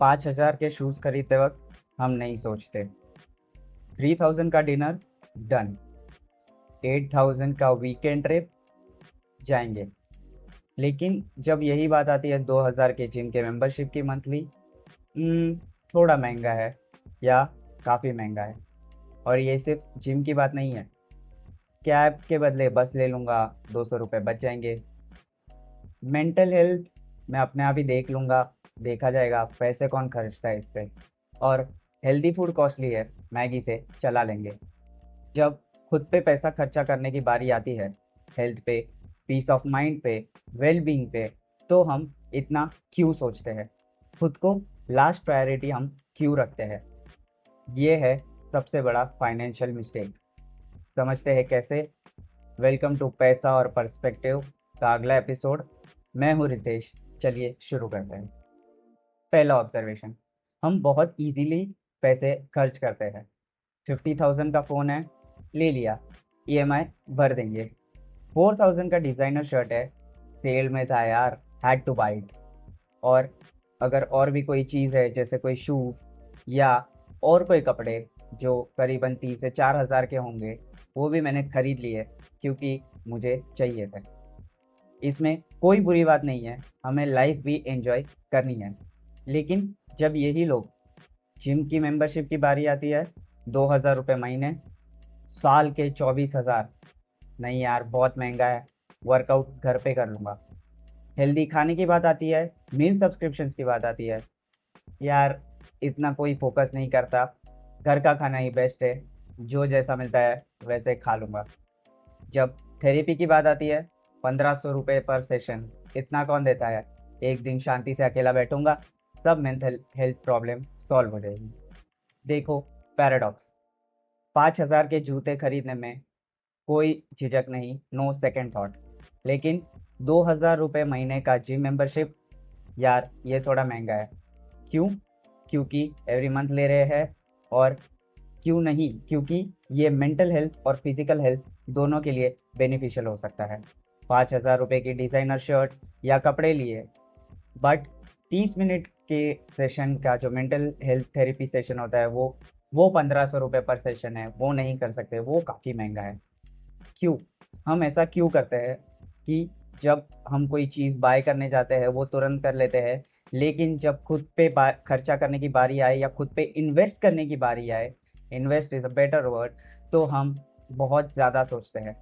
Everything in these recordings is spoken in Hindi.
5,000 के शूज़ खरीदते वक्त हम नहीं सोचते। 3,000 का डिनर डन। 8,000 का वीकेंड ट्रिप जाएंगे। लेकिन जब यही बात आती है 2,000 के जिम के मेंबरशिप की मंथली, थोड़ा महंगा है या काफ़ी महंगा है। और ये सिर्फ जिम की बात नहीं है। कैब के बदले बस ले लूँगा, 200 रुपये बच जाएंगे। मेंटल हेल्थ मैं अपने आप ही देख लूँगा, देखा जाएगा, पैसे कौन खर्चता है इस पे। और हेल्दी फूड कॉस्टली है, मैगी से चला लेंगे। जब खुद पे पैसा खर्चा करने की बारी आती है, हेल्थ पे, पीस ऑफ माइंड पे, वेल बीइंग पे, तो हम इतना क्यों सोचते हैं? खुद को लास्ट प्रायोरिटी हम क्यों रखते हैं? ये है सबसे बड़ा फाइनेंशियल मिस्टेक। समझते हैं कैसे? वेलकम टू पैसा और पर्सपेक्टिव का अगला एपिसोड। मैं हूँ रितेश। चलिए शुरू करते हैं। पहला ऑब्जर्वेशन, हम बहुत इजीली पैसे खर्च करते हैं। 50,000 का फ़ोन है, ले लिया, ईएमआई भर देंगे। 4,000 का डिज़ाइनर शर्ट है, सेल में था यार, हैड टू बाई इट। और अगर और भी कोई चीज़ है, जैसे कोई शूज़ या और कोई कपड़े जो करीबन 3 से 4,000 के होंगे, वो भी मैंने खरीद लिए क्योंकि मुझे चाहिए थे। इसमें कोई बुरी बात नहीं है, हमें लाइफ भी एंजॉय करनी है। लेकिन जब यही लोग जिम की मेंबरशिप की बारी आती है, 2,000 रुपये महीने, साल के 24,000, नहीं यार बहुत महंगा है, वर्कआउट घर पे कर लूँगा। हेल्दी खाने की बात आती है, मील सब्सक्रिप्शंस की बात आती है, यार इतना कोई फोकस नहीं करता, घर का खाना ही बेस्ट है, जो जैसा मिलता है वैसे खा लूँगा। जब थेरेपी की बात आती है, 1,500 रुपये पर सेशन, इतना कौन देता है? एक दिन शांति से अकेला बैठूंगा, सब मेंटल हेल्थ प्रॉब्लम सॉल्व हो जाएगी। देखो पैराडॉक्स, 5,000 के जूते खरीदने में कोई झिझक नहीं, नो सेकंड थॉट। लेकिन 2,000 रुपये महीने का जिम मेंबरशिप, यार ये थोड़ा महंगा है। क्यों? क्योंकि एवरी मंथ ले रहे हैं। और क्यों नहीं? क्योंकि ये मेंटल हेल्थ और फिजिकल हेल्थ दोनों के लिए बेनिफिशियल हो सकता है। 5,000 रुपये की डिज़ाइनर शर्ट या कपड़े लिए, बट 30 मिनट के सेशन का जो मेंटल हेल्थ थेरेपी सेशन होता है, वो 1,500 रुपये पर सेशन है, वो नहीं कर सकते, वो काफ़ी महंगा है। क्यों? हम ऐसा क्यों करते हैं कि जब हम कोई चीज़ बाय करने जाते हैं वो तुरंत कर लेते हैं, लेकिन जब खुद पे खर्चा करने की बारी आए या खुद पे इन्वेस्ट करने की बारी आए, invest is a better word, तो हम बहुत ज़्यादा सोचते हैं।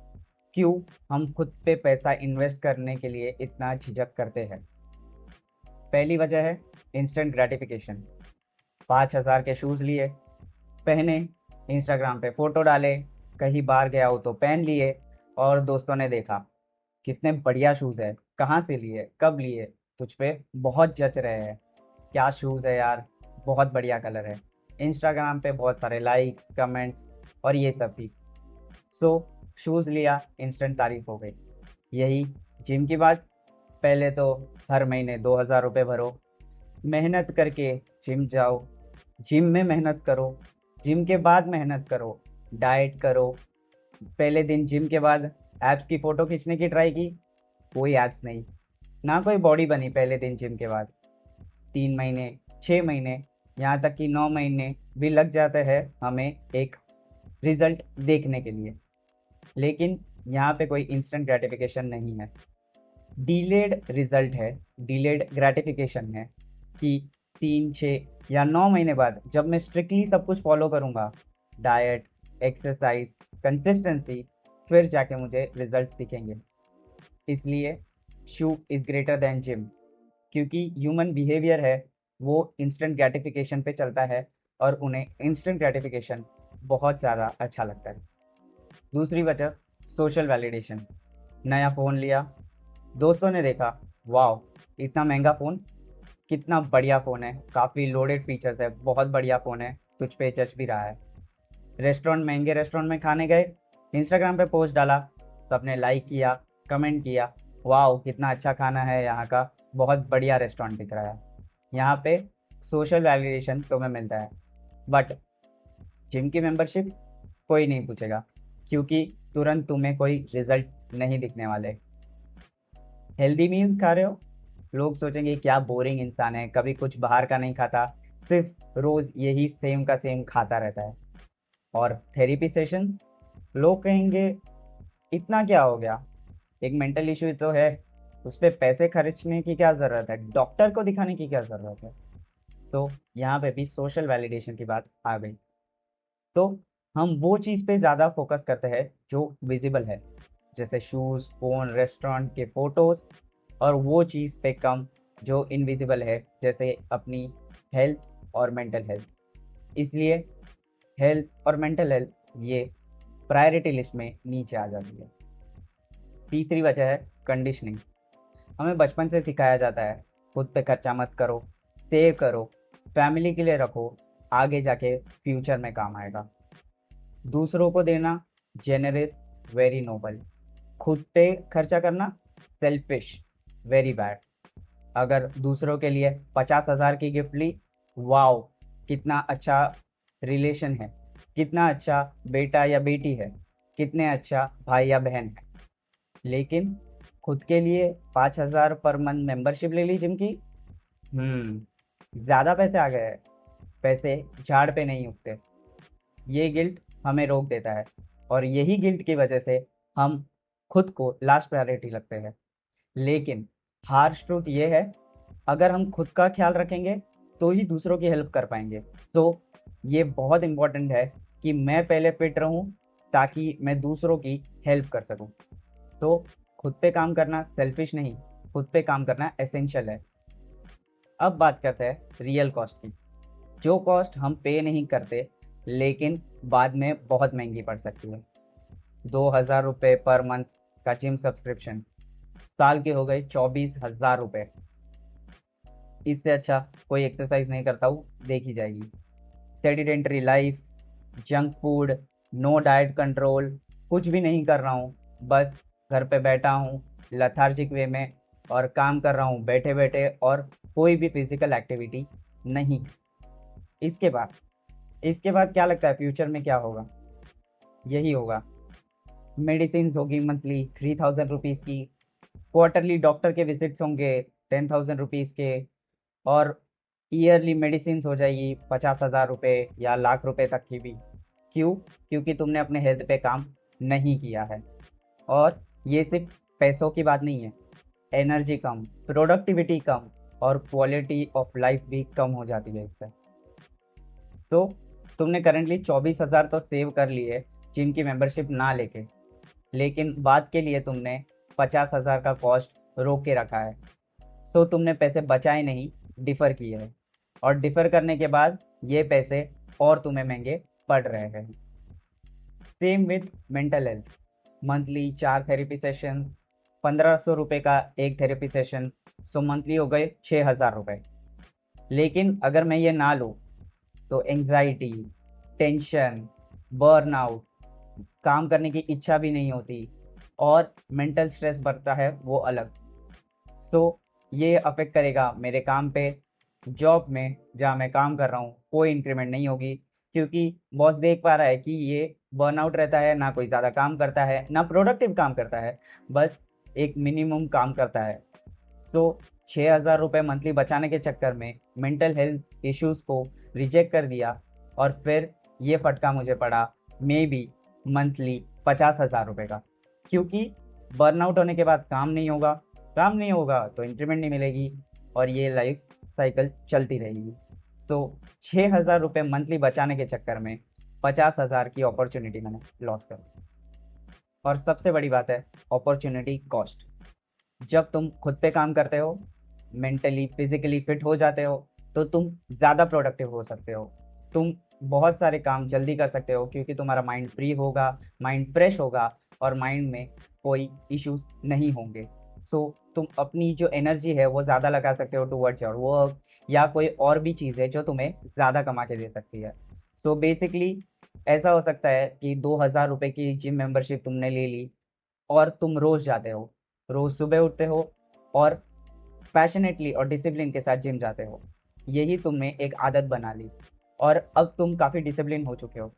क्यों हम खुद पे पैसा इन्वेस्ट करने के लिए इतना झिझक करते हैं? पहली वजह है इंस्टेंट ग्रेटिफिकेशन। 5,000 के शूज़ लिए, पहने, इंस्टाग्राम पे फ़ोटो डाले, कहीं बाहर गया हो तो पहन लिए, और दोस्तों ने देखा, कितने बढ़िया शूज़ है, कहाँ से लिए, कब लिए, तुझ पे बहुत जच रहे हैं, क्या शूज़ है यार, बहुत बढ़िया कलर है। इंस्टाग्राम पे बहुत सारे लाइक, कमेंट्स और ये सब भी। सो शूज़ लिया, इंस्टेंट तारीफ हो गई। यही जिम की बात, पहले तो हर महीने 2,000 रुपये भरो, मेहनत करके जिम जाओ, जिम में मेहनत करो, जिम के बाद मेहनत करो, डाइट करो। पहले दिन जिम के बाद एब्स की फ़ोटो खींचने की ट्राई की, कोई एब्स नहीं, ना कोई बॉडी बनी पहले दिन जिम के बाद। 3 महीने, 6 महीने, यहाँ तक कि 9 महीने भी लग जाते हैं हमें एक रिजल्ट देखने के लिए। लेकिन यहाँ पे कोई इंस्टेंट ग्रेटिफिकेशन नहीं है, डिलेड रिजल्ट है, डिलेड ग्रेटिफिकेशन है कि 3, 6 या 9 महीने बाद जब मैं स्ट्रिक्टली सब कुछ फॉलो करूँगा, डाइट, एक्सरसाइज, कंसिस्टेंसी, फिर जाके मुझे रिजल्ट दिखेंगे। इसलिए शू इज़ ग्रेटर दैन जिम, क्योंकि ह्यूमन बिहेवियर है वो इंस्टेंट ग्रेटिफिकेशन पे चलता है और उन्हें इंस्टेंट ग्रेटिफिकेशन बहुत ज़्यादा अच्छा लगता है। दूसरी वजह, सोशल वैलिडेशन। नया फ़ोन लिया, दोस्तों ने देखा, वाह इतना महंगा फ़ोन, कितना बढ़िया फ़ोन है, काफ़ी लोडेड फीचर्स है, बहुत बढ़िया फ़ोन है, तुझ पे जच भी रहा है। रेस्टोरेंट, महंगे रेस्टोरेंट में खाने गए, इंस्टाग्राम पे पोस्ट डाला, सबने लाइक किया, कमेंट किया, वाह कितना अच्छा खाना है यहाँ का, बहुत बढ़िया रेस्टोरेंट दिख रहा है। यहाँ पे सोशल वैलिडेशन तुम्हें मिलता है। बट जिम की मेंबरशिप कोई नहीं पूछेगा, क्योंकि तुरंत तुम्हें कोई रिजल्ट नहीं दिखने वाले। हेल्दी मील्स खा रहे हो, लोग सोचेंगे क्या बोरिंग इंसान है, कभी कुछ बाहर का नहीं खाता, सिर्फ रोज यही सेम का सेम खाता रहता है। और थेरेपी सेशन, लोग कहेंगे इतना क्या हो गया, एक मेंटल इश्यू तो है, उस पे पैसे खर्चने की क्या जरूरत है, डॉक्टर को दिखाने की क्या जरूरत है। तो यहाँ पे भी सोशल वैलिडेशन की बात आ गई। तो हम वो चीज़ पे ज़्यादा फोकस करते हैं जो विजिबल है, जैसे शूज़, फ़ोन, रेस्टोरेंट के फोटोज़, और वो चीज़ पे कम जो इनविजिबल है, जैसे अपनी हेल्थ और मेंटल हेल्थ। इसलिए हेल्थ और मेंटल हेल्थ ये प्रायोरिटी लिस्ट में नीचे आ जाती है। तीसरी वजह है कंडीशनिंग। हमें बचपन से सिखाया जाता है खुद पे खर्चा मत करो, सेव करो, फैमिली के लिए रखो, आगे जाके फ्यूचर में काम आएगा। दूसरों को देना जेनरस, वेरी नोबल। खुद पे खर्चा करना सेल्फिश, वेरी बैड। अगर दूसरों के लिए 50,000 की गिफ्ट ली, वाओ, कितना अच्छा रिलेशन है, कितना अच्छा बेटा या बेटी है, कितने अच्छा भाई या बहन है। लेकिन खुद के लिए 5,000 पर मंथ मेंबरशिप ले ली जिम की, ज़्यादा पैसे आ गए। पैसे झाड़ पे नहीं उगते। ये गिल्ट हमें रोक देता है, और यही गिल्ट की वजह से हम खुद को लास्ट प्रायोरिटी लगते हैं। लेकिन हार्श ट्रूथ ये है, अगर हम खुद का ख्याल रखेंगे तो ही दूसरों की हेल्प कर पाएंगे। सो ये बहुत इंपॉर्टेंट है कि मैं पहले फिट रहूं ताकि मैं दूसरों की हेल्प कर सकूं। तो खुद पे काम करना सेल्फिश नहीं, खुद पे काम करना एसेंशियल है। अब बात करते हैं रियल कॉस्ट की, जो कॉस्ट हम पे नहीं करते लेकिन बाद में बहुत महंगी पड़ सकती है। 2,000 रुपये पर मंथ का जिम सब्सक्रिप्शन, साल के हो गए 24,000 रुपये। इससे अच्छा कोई एक्सरसाइज नहीं करता हूँ देखी जाएगी। Sedentary life, junk food, no diet control, कुछ भी नहीं कर रहा हूँ, बस घर पे बैठा हूँ लथार्जिक वे में, और काम कर रहा हूँ बैठे बैठे, और कोई भी फिजिकल एक्टिविटी नहीं। इसके बाद इसके बाद क्या लगता है फ्यूचर में क्या होगा? यही होगा, मेडिसिन होगी मंथली 3,000 रुपीज़ की, क्वार्टरली डॉक्टर के विजिट्स होंगे 10,000 रुपीज़ के, और ईयरली मेडिसिन हो जाएगी 50,000 रुपये या लाख रुपए तक की भी। क्यों? क्योंकि तुमने अपने हेल्थ पे काम नहीं किया है। और ये सिर्फ पैसों की बात नहीं है, एनर्जी कम, प्रोडक्टिविटी कम, और क्वालिटी ऑफ लाइफ भी कम हो जाती है इससे। तो तुमने करेंटली 24,000 तो सेव कर लिए जिनकी मेंबरशिप ना लेके, लेकिन बाद के लिए तुमने 50,000 का कॉस्ट रोक के रखा है। सो तुमने पैसे बचाए नहीं, डिफर किए हैं, और डिफर करने के बाद ये पैसे और तुम्हें महंगे पड़ रहे हैं। Same with mental health, monthly 4 therapy session, 1,500 रुपये का एक थेरेपी सेशन, सो मंथली हो गए 6,000 रुपये। लेकिन अगर मैं ये ना लूँ तो एंग्जाइटी, टेंशन, बर्नआउट, काम करने की इच्छा भी नहीं होती, और मेंटल स्ट्रेस बढ़ता है वो अलग। सो ये अफेक्ट करेगा मेरे काम पे। जॉब में जहाँ मैं काम कर रहा हूँ कोई इंक्रीमेंट नहीं होगी, क्योंकि बॉस देख पा रहा है कि ये बर्नआउट रहता है, ना कोई ज़्यादा काम करता है ना प्रोडक्टिव काम करता है, बस एक मिनिमम काम करता है। सो 6,000 रुपये मंथली बचाने के चक्कर में मेंटल हेल्थ इश्यूज़ को रिजेक्ट कर दिया, और फिर ये फटका मुझे पड़ा मे बी मंथली 50,000 रुपये का। क्योंकि बर्नआउट होने के बाद काम नहीं होगा, काम नहीं होगा तो इंक्रीमेंट नहीं मिलेगी, और ये लाइफ साइकिल चलती रहेगी। सो 6,000 रुपये मंथली बचाने के चक्कर में 50,000 की अपॉर्चुनिटी मैंने लॉस कर दी। और सबसे बड़ी बात है अपॉर्चुनिटी कॉस्ट। जब तुम खुद पे काम करते हो, मेंटली फिजिकली फिट हो जाते हो, तो तुम ज़्यादा प्रोडक्टिव हो सकते हो। तुम बहुत सारे काम जल्दी कर सकते हो क्योंकि तुम्हारा माइंड फ्री होगा, माइंड फ्रेश होगा, और माइंड में कोई इश्यूज नहीं होंगे। सो तुम अपनी जो एनर्जी है वो ज़्यादा लगा सकते हो टूवर्ड्स योर वर्क, या कोई और भी चीज़ है जो तुम्हें ज़्यादा कमा के दे सकती है। सो बेसिकली ऐसा हो सकता है कि 2,000 रुपये की जिम मेंबरशिप तुमने ले ली, और तुम रोज़ जाते हो, रोज़ सुबह उठते हो, और पैशनेटली और डिसिप्लिन के साथ जिम जाते हो। यही तुमने एक आदत बना ली, और अब तुम काफ़ी डिसिप्लिन हो चुके हो।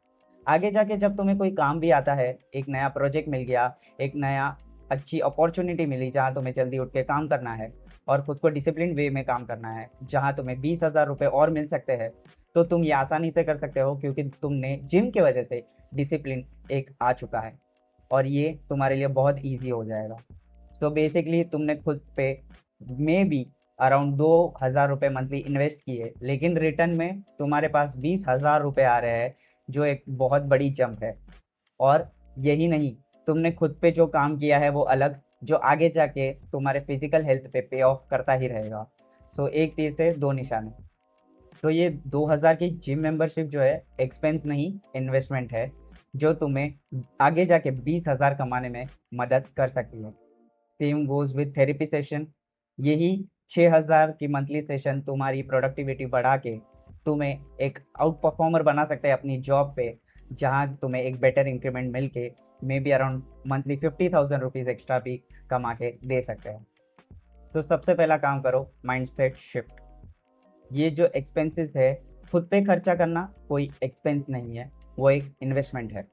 आगे जाके जब तुम्हें कोई काम भी आता है, एक नया प्रोजेक्ट मिल गया, एक नया अच्छी अपॉर्चुनिटी मिली जहाँ तुम्हें जल्दी उठ के काम करना है, और खुद को डिसिप्लिन वे में काम करना है, जहाँ तुम्हें 20,000 रुपये और मिल सकते हैं, तो तुम ये आसानी से कर सकते हो, क्योंकि तुमने जिम की वजह से डिसिप्लिन एक आ चुका है और ये तुम्हारे लिए बहुत ईजी हो जाएगा। सो बेसिकली तुमने खुद पे मे बी अराउंड 2,000 रुपये मंथली इन्वेस्ट किए, लेकिन रिटर्न में तुम्हारे पास 20,000 रुपये आ रहे हैं, जो एक बहुत बड़ी जंप है। और यही नहीं, तुमने खुद पे जो काम किया है वो अलग, जो आगे जाके तुम्हारे फिजिकल हेल्थ पे पे ऑफ करता ही रहेगा। सो एक तीर से दो निशाने। तो ये 2,000 की जिम मेंबरशिप जो है एक्सपेंस नहीं, इन्वेस्टमेंट है, जो तुम्हें आगे जाके 20,000 कमाने में मदद कर सकती है। Same goes with therapy session. यही 6,000 की मंथली सेशन तुम्हारी प्रोडक्टिविटी बढ़ा के तुम्हें एक आउट परफॉर्मर बना सकते हैं अपनी जॉब पे, जहाँ तुम्हें एक बेटर इंक्रीमेंट मिल के may be around monthly 50,000 rupees extra भी कमा के दे सकते हैं। तो सबसे पहला काम करो, माइंडसेट शिफ्ट। ये जो एक्सपेंसेस है, खुद पे खर्चा करना कोई एक्सपेंस नहीं है, वो एक इन्वेस्टमेंट है।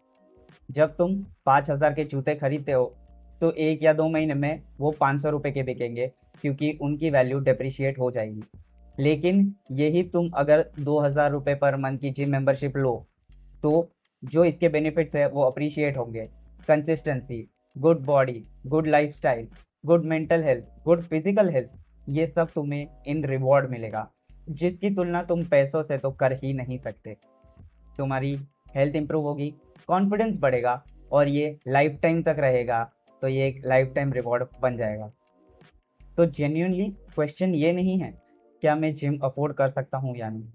जब तुम 5,000 के जूते खरीदते हो, तो 1 या 2 महीने में वो 500 रुपये के बिकेंगे, क्योंकि उनकी वैल्यू डिप्रिशिएट हो जाएगी। लेकिन यही तुम अगर 2,000 रुपये पर मंथ की जिम मेंबरशिप लो, तो जो इसके बेनिफिट्स है वो अप्रिशिएट होंगे। Consistency, good body, good lifestyle, good mental health, good physical health, ये सब तुम्हें इन रिवॉर्ड मिलेगा, जिसकी तुलना तुम पैसों से तो कर ही नहीं सकते। तुम्हारी हेल्थ इंप्रूव होगी, कॉन्फिडेंस बढ़ेगा, और ये लाइफ टाइम तक रहेगा, तो ये एक लाइफ टाइम रिवॉर्ड बन जाएगा। तो जेन्युइनली क्वेश्चन ये नहीं है क्या मैं जिम अफोर्ड कर सकता हूँ या नहीं,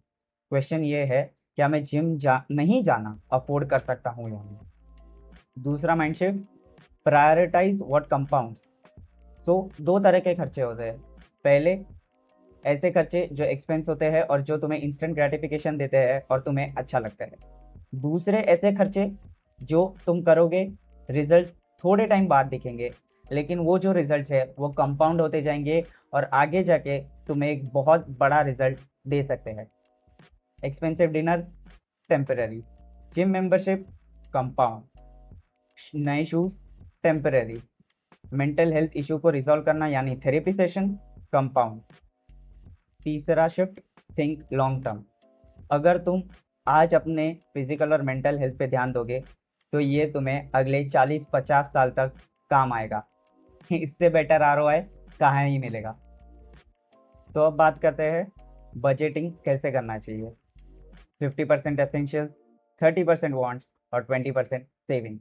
क्वेश्चन ये है क्या मैं जिम नहीं जाना अफोर्ड कर सकता हूँ या नहीं। दूसरा माइंडसेट, प्रायोरिटाइज व्हाट कंपाउंड्स। सो दो तरह के खर्चे होते हैं। पहले ऐसे खर्चे जो एक्सपेंस होते हैं और जो तुम्हें इंस्टेंट ग्रेटिफिकेशन देते हैं और तुम्हें अच्छा लगता है। दूसरे ऐसे खर्चे जो तुम करोगे, रिजल्ट थोड़े टाइम बाद दिखेंगे, लेकिन वो जो रिजल्ट है वो कंपाउंड होते जाएंगे और आगे जाके तुम्हें एक बहुत बड़ा रिजल्ट दे सकते हैं। Expensive dinner temporary, gym membership compound, नए shoes temporary, mental health issue को रिजॉल्व करना यानी थेरेपी सेशन कंपाउंड। तीसरा शिफ्ट, थिंक लॉन्ग टर्म। अगर तुम आज अपने फिजिकल और मेंटल हेल्थ पे ध्यान दोगे, तो ये तुम्हें अगले 40-50 साल तक काम आएगा। इससे बेटर आरओआई कहाँ ही मिलेगा। तो अब बात करते हैं बजटिंग कैसे करना चाहिए। 50% एसेंशियल, 30% वांट्स और 20% सेविंग।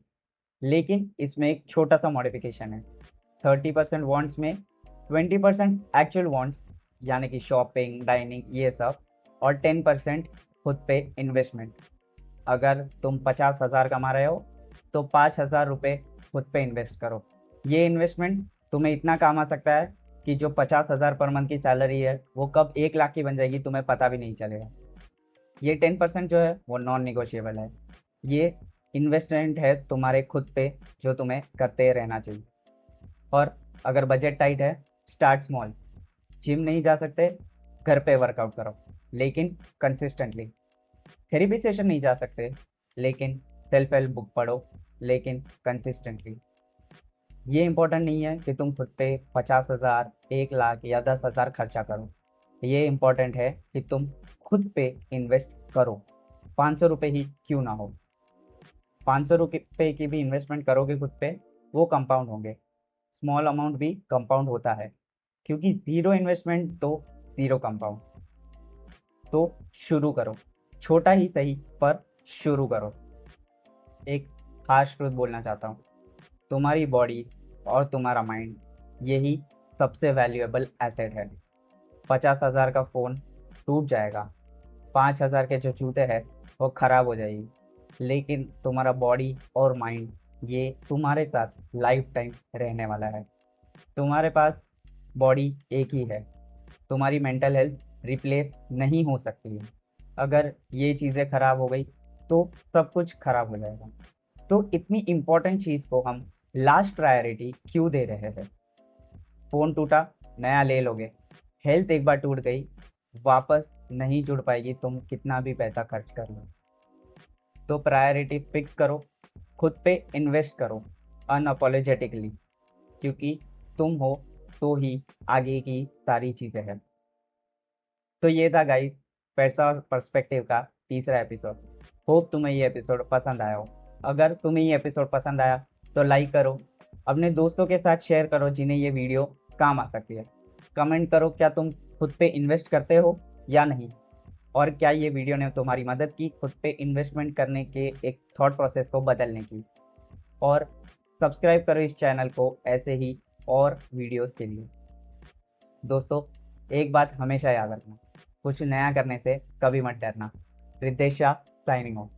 लेकिन इसमें एक छोटा सा मॉडिफिकेशन है। 30% वांट्स में 20% एक्चुअल वांट्स, यानी कि शॉपिंग, डाइनिंग, ये सब, और 10% खुद पे इन्वेस्टमेंट। अगर तुम 50,000 कमा रहे हो, तो 5,000 रुपये खुद पे इन्वेस्ट करो। ये इन्वेस्टमेंट तुम्हें इतना काम आ सकता है कि जो 50,000 पर मंथ की सैलरी है वो कब 1 लाख की बन जाएगी तुम्हें पता भी नहीं चलेगा। ये 10% जो है वो नॉन निगोशिएबल है। ये इन्वेस्टमेंट है तुम्हारे खुद पे, जो तुम्हें करते रहना चाहिए। और अगर बजट टाइट है, स्टार्ट स्मॉल। जिम नहीं जा सकते, घर पे वर्कआउट करो, लेकिन कंसिस्टेंटली। थेरेपी सेशन नहीं जा सकते, लेकिन सेल्फ हेल्प बुक पढ़ो, लेकिन कंसिस्टेंटली। ये इंपॉर्टेंट नहीं है कि तुम खुद पे 50,000, 1 लाख या 10,000 खर्चा करो। ये इंपॉर्टेंट है कि तुम खुद पे इन्वेस्ट करो, 500 रुपये ही क्यों ना हो। 500 रुपये की भी इन्वेस्टमेंट करोगे खुद पे, वो कंपाउंड होंगे। स्मॉल अमाउंट भी कंपाउंड होता है, क्योंकि ज़ीरो इन्वेस्टमेंट तो ज़ीरो कंपाउंड। तो शुरू करो, छोटा ही सही पर शुरू करो। एक खास ट्रूथ बोलना चाहता हूँ, तुम्हारी बॉडी और तुम्हारा माइंड, यही सबसे वैल्यूएबल एसेट है। 50,000 का फ़ोन टूट जाएगा, 5,000 के जो जूते हैं वो ख़राब हो जाएगी, लेकिन तुम्हारा बॉडी और माइंड, ये तुम्हारे साथ लाइफ टाइम रहने वाला है। तुम्हारे पास बॉडी एक ही है, तुम्हारी मेंटल हेल्थ रिप्लेस नहीं हो सकती है। अगर ये चीज़ें खराब हो गई, तो सब कुछ खराब हो जाएगा। तो इतनी इम्पोर्टेंट चीज़ को हम लास्ट प्रायोरिटी क्यों दे रहे हैं। फ़ोन टूटा, नया ले लोगे। हेल्थ एक बार टूट गई, वापस नहीं जुड़ पाएगी, तुम कितना भी पैसा खर्च कर लो। तो प्रायोरिटी फिक्स करो, खुद पे इन्वेस्ट करो अनअपोलोजेटिकली, क्योंकि तुम हो तो ही आगे की सारी चीज़ें हैं। तो ये था गाइस पैसा पर्सपेक्टिव का तीसरा एपिसोड। होप तुम्हें ये एपिसोड पसंद आया हो। अगर तुम्हें ये एपिसोड पसंद आया तो लाइक करो, अपने दोस्तों के साथ शेयर करो जिन्हें ये वीडियो काम आ सकती है। कमेंट करो क्या तुम खुद पे इन्वेस्ट करते हो या नहीं, और क्या ये वीडियो ने तुम्हारी मदद की खुद पे इन्वेस्टमेंट करने के एक थॉट प्रोसेस को बदलने की। और सब्सक्राइब करो इस चैनल को ऐसे ही और वीडियोस के लिए। दोस्तों, एक बात हमेशा याद रखना, कुछ नया करने से कभी मत डरना। Ritesh Shah signing of.